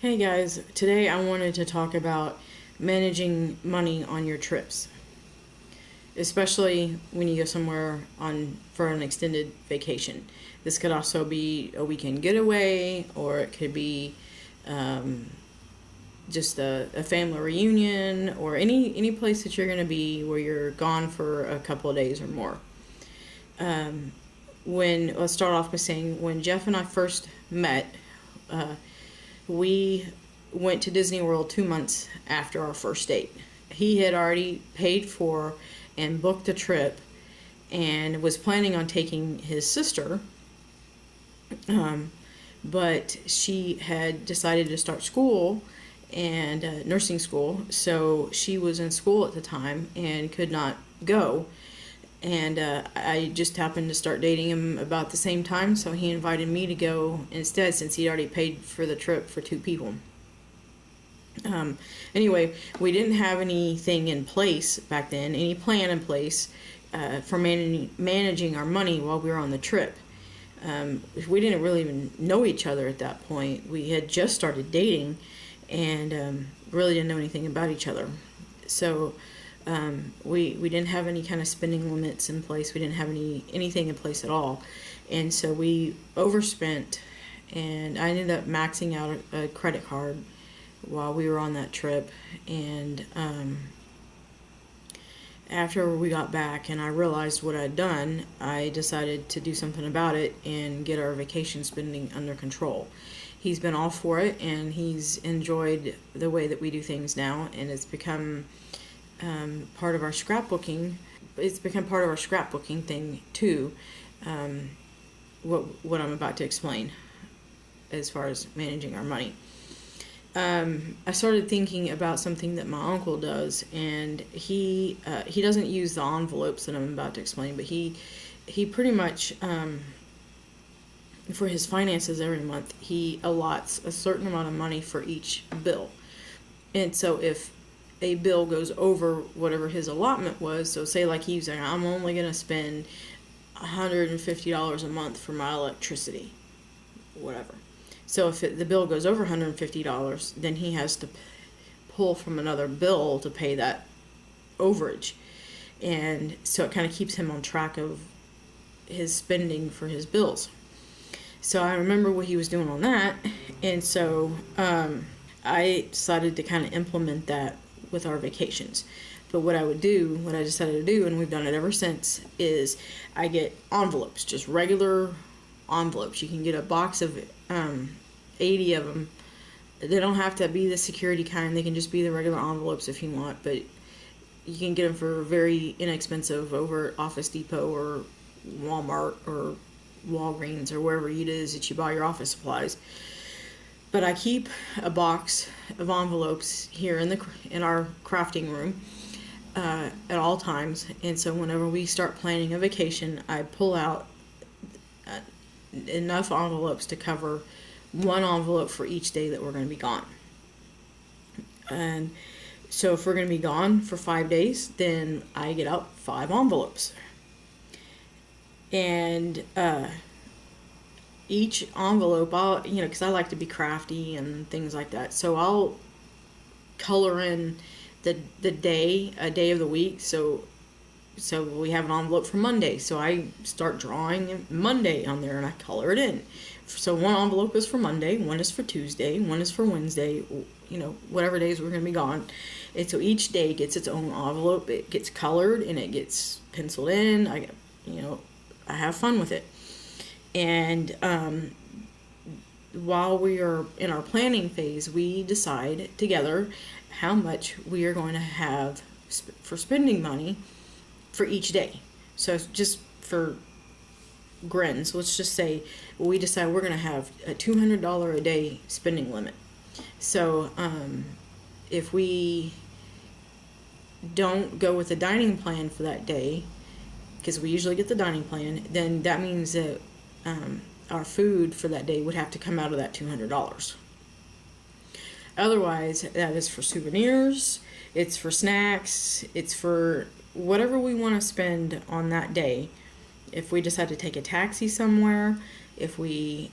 Hey guys, today I wanted to talk about managing money on your trips, especially when you go somewhere on for an extended vacation. This could also be a weekend getaway, or it could be just a family reunion, or any place that you're going to be where you're gone for a couple of days or more. When Let's start off by saying when Jeff and I first met. We went to Disney World 2 months after our first date. He had already paid for and booked the trip and was planning on taking his sister, but she had decided to start school and nursing school, so she was in school at the time and could not go. And I just happened to start dating him about the same time, so he invited me to go instead since he'd already paid for the trip for two people. Anyway, we didn't have anything in place back then, any plan in place for managing our money while we were on the trip. We didn't really even know each other at that point. We had just started dating and really didn't know anything about each other. So we didn't have any kind of spending limits in place. We didn't have anything in place at all. And so we overspent, and I ended up maxing out a credit card while we were on that trip. And after we got back and I realized what I'd done, I decided to do something about it and get our vacation spending under control. He's been all for it, and he's enjoyed the way that we do things now, and it's become part of our scrapbooking. It's become part of our scrapbooking thing too. What I'm about to explain as far as managing our money. I started thinking about something that my uncle does, and he doesn't use the envelopes that I'm about to explain, but he pretty much for his finances every month he allots a certain amount of money for each bill. And so if a bill goes over whatever his allotment was, so say like he's like, I'm only going to spend $150 a month for my electricity, whatever. So if the bill goes over $150, then he has to pull from another bill to pay that overage. And so it kind of keeps him on track of his spending for his bills. So I remember what he was doing on that, and so I decided to kind of implement that with our vacations. But what I decided to do, and we've done it ever since, is I get envelopes, just regular envelopes. You can get a box of 80 of them. They don't have to be the security kind. They can just be the regular envelopes if you want, but you can get them for very inexpensive over at Office Depot or Walmart or Walgreens or wherever it is that you buy your office supplies. But I keep a box of envelopes here in our crafting room at all times. And so whenever we start planning a vacation, I pull out enough envelopes to cover one envelope for each day that we're going to be gone. And so if we're going to be gone for 5 days, then I get out 5 envelopes. And each envelope, because I like to be crafty and things like that, so I'll color in a day of the week. So we have an envelope for Monday, so I start drawing Monday on there and I color it in. So one envelope is for Monday, one is for Tuesday, one is for Wednesday, whatever days we're going to be gone. And so each day gets its own envelope. It gets colored and it gets penciled in. I have fun with it. And while we are in our planning phase, we decide together how much we are going to have for spending money for each day. So just for grins, let's just say we decide we're going to have a $200 a day spending limit. So if we don't go with the dining plan for that day, because we usually get the dining plan, then that means that our food for that day would have to come out of that $200. Otherwise, that is for souvenirs, it's for snacks, it's for whatever we want to spend on that day. If we decide to take a taxi somewhere, if we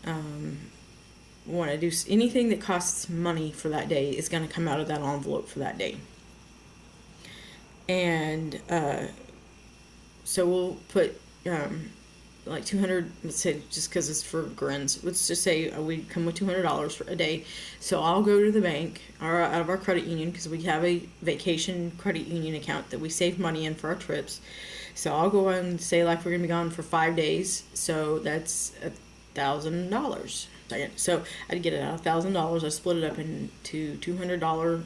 want to do anything that costs money for that day is going to come out of that envelope for that day. And so we'll put like 200, let's say, just because it's for grins, let's just say we come with $200 for a day. So I'll go to the bank or out of our credit union, because we have a vacation credit union account that we save money in for our trips. So I'll go and say like we're gonna be gone for 5 days, so that's $1,000. So I'd get it out $1,000. I split it up into $200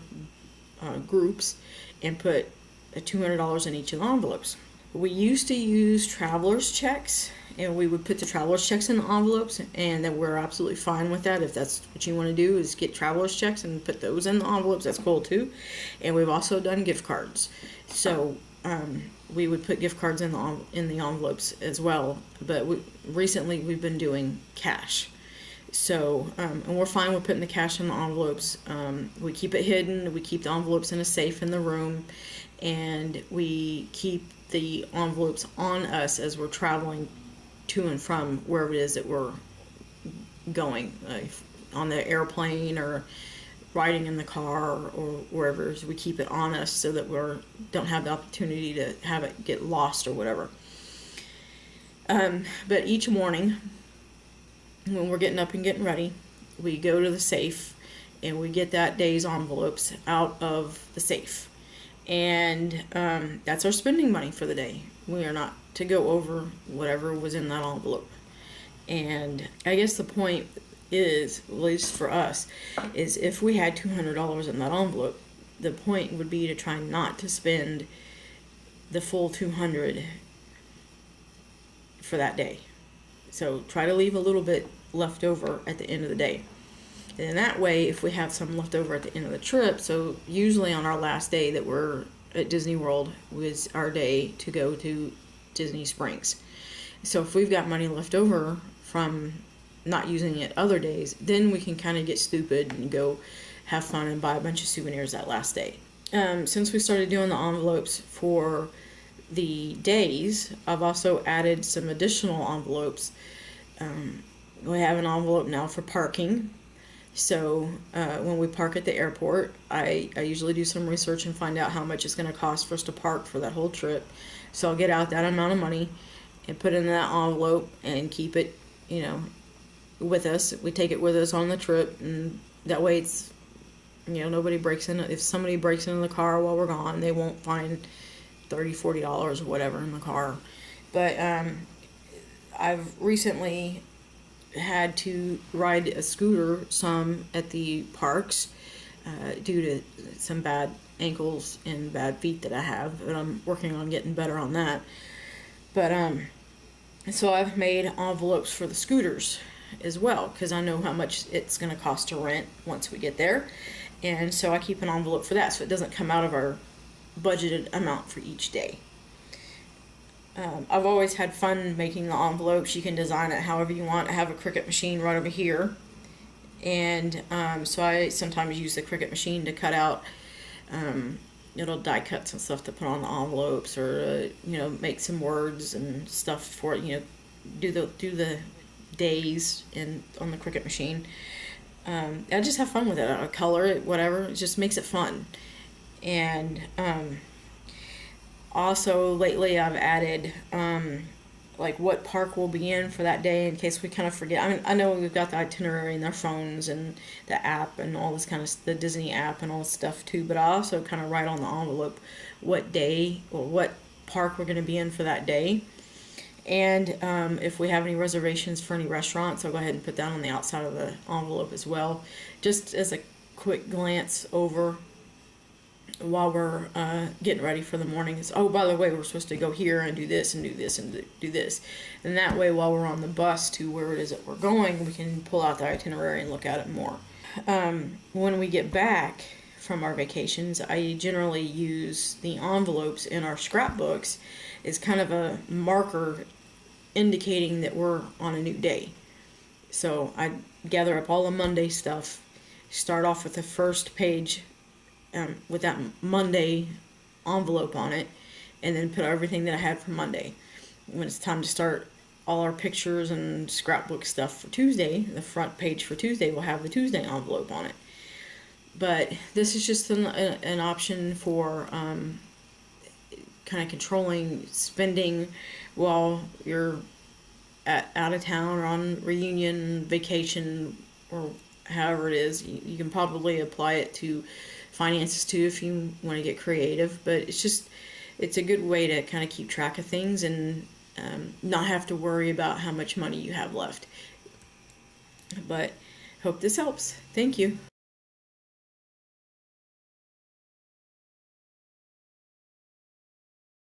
groups and put $200 in each of the envelopes. We used to use traveler's checks, and we would put the traveler's checks in the envelopes, and that we're absolutely fine with that. If that's what you want to do, is get traveler's checks and put those in the envelopes, that's cool too. And we've also done gift cards. So we would put gift cards in the envelopes as well. But recently we've been doing cash. So, and we're fine with putting the cash in the envelopes. We keep it hidden. We keep the envelopes in a safe in the room, and we keep the envelopes on us as we're traveling to and from wherever it is that we're going, on the airplane or riding in the car or wherever. So we keep it on us so that we don't have the opportunity to have it get lost or whatever. But each morning, when we're getting up and getting ready, we go to the safe and we get that day's envelopes out of the safe. And that's our spending money for the day. We are not to go over whatever was in that envelope. And I guess the point is, at least for us, is if we had $200 in that envelope, the point would be to try not to spend the full $200 for that day. So try to leave a little bit left over at the end of the day. And that way, if we have some left over at the end of the trip, so usually on our last day that we're at Disney World was our day to go to Disney Springs. So if we've got money left over from not using it other days, then we can kind of get stupid and go have fun and buy a bunch of souvenirs that last day. Since we started doing the envelopes for the days, I've also added some additional envelopes. We have an envelope now for parking. So when we park at the airport, I usually do some research and find out how much it's going to cost for us to park for that whole trip. So I'll get out that amount of money and put it in that envelope and keep it, with us. We take it with us on the trip, and that way it's, nobody breaks in. If somebody breaks into the car while we're gone, they won't find $30, $40 or whatever in the car. But I've recently had to ride a scooter some at the parks due to some bad ankles and bad feet that I have, and I'm working on getting better on that. But so I've made envelopes for the scooters as well, because I know how much it's going to cost to rent once we get there, and so I keep an envelope for that so it doesn't come out of our budgeted amount for each day. I've always had fun making the envelopes. You can design it however you want. I have a Cricut machine right over here, and so I sometimes use the Cricut machine to cut out little die cuts and stuff to put on the envelopes, or make some words and stuff for it. Do the days on the Cricut machine. I just have fun with it. I color it, whatever. It just makes it fun. And also lately I've added like what park we'll be in for that day in case we kind of forget. I mean, I know we've got the itinerary in their phones and the app and all this kind of, the Disney app and all this stuff too, but I also kind of write on the envelope what day or what park we're going to be in for that day. And if we have any reservations for any restaurants, I'll go ahead and put that on the outside of the envelope as well, just as a quick glance over while we're getting ready for the morning. Is, oh, by the way, we're supposed to go here and do this and do this and do this. And that way, while we're on the bus to where it is that we're going, we can pull out the itinerary and look at it more. When we get back from our vacations, I generally use the envelopes in our scrapbooks as kind of a marker indicating that we're on a new day. So I gather up all the Monday stuff, start off with the first page with that Monday envelope on it, and then put everything that I had for Monday. When it's time to start all our pictures and scrapbook stuff for Tuesday. The front page for Tuesday will have the Tuesday envelope on it. But this is just an option for kind of controlling spending while you're out of town or on reunion, vacation, or however it is. You can probably apply it to finances too if you want to get creative. But it's a good way to kind of keep track of things and not have to worry about how much money you have left. But hope this helps. Thank you.